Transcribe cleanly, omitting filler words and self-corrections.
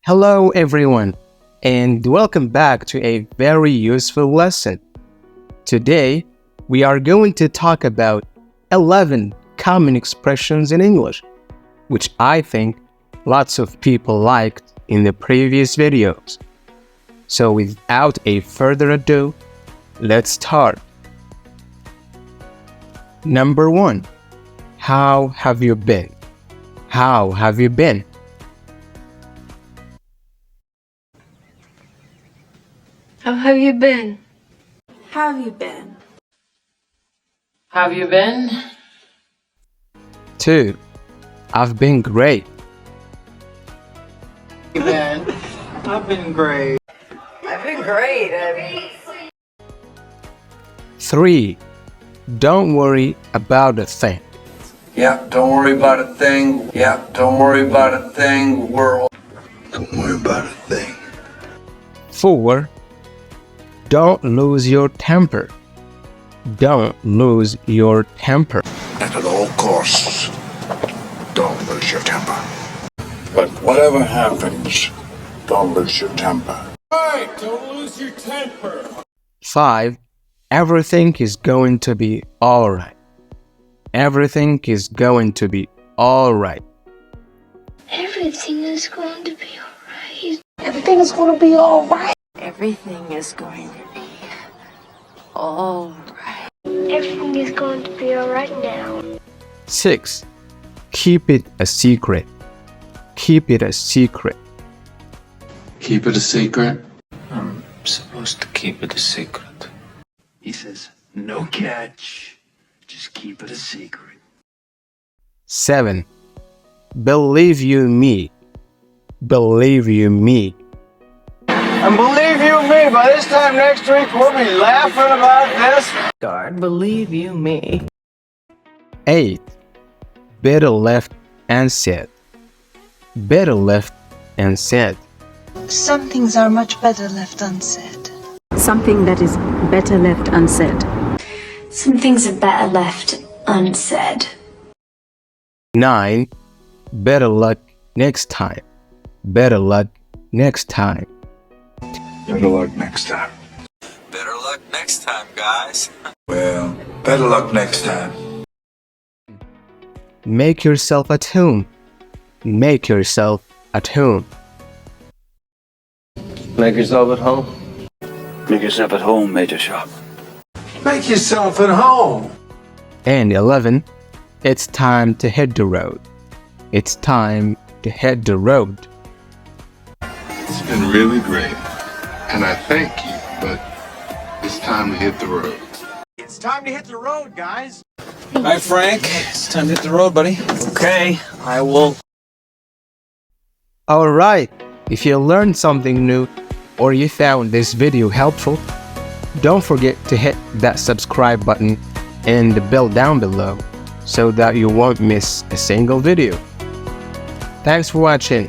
Hello everyone, and welcome back to a very useful lesson. Today, we are going to talk about 11 common expressions in English, which I think lots of people liked in the previous videos. So without a further ado, let's start. Number 1. How have you been? How have you been? How have you been? How have you been? How have you been? 2. I've been great. I've been great. I've been great. 3. Don't worry about a thing. Yeah, don't worry about a thing. Yeah, don't worry about a thing, world. Don't worry about a thing. 4. Don't lose your temper. Don't lose your temper. And at all costs, don't lose your temper. But whatever happens, don't lose your temper. Right, don't lose your temper. 5. Everything is going to be alright. Everything is going to be alright. Everything is going to be alright. Everything is going to be all right. Everything is going to be all right. Everything is going to be alright now. 6. Keep it a secret. Keep it a secret. Keep it a secret. I'm supposed to keep it a secret. He says, no catch. Just keep it a secret. 7. Believe you me. Believe you me. And believe you me, by this time next week, we'll be laughing about this. God, believe you me. 8. Better left unsaid. Better left unsaid. Some things are much better left unsaid. Something that is better left unsaid. Some things are better left unsaid. 9. Better luck next time. Better luck next time. Better luck next time. Better luck next time, guys. Well, better luck next time. Make yourself at home. Make yourself at home. Make yourself at home. Make yourself at home, Major Shop. Make yourself at home. And 11. It's time to hit the road. It's time to hit the road. It's been really great. And I thank you, but it's time to hit the road. It's time to hit the road, guys. Hi, Frank. It's time to hit the road, buddy. Okay, I will. Alright, if you learned something new or you found this video helpful, don't forget to hit that subscribe button and the bell down below so that you won't miss a single video. Thanks for watching.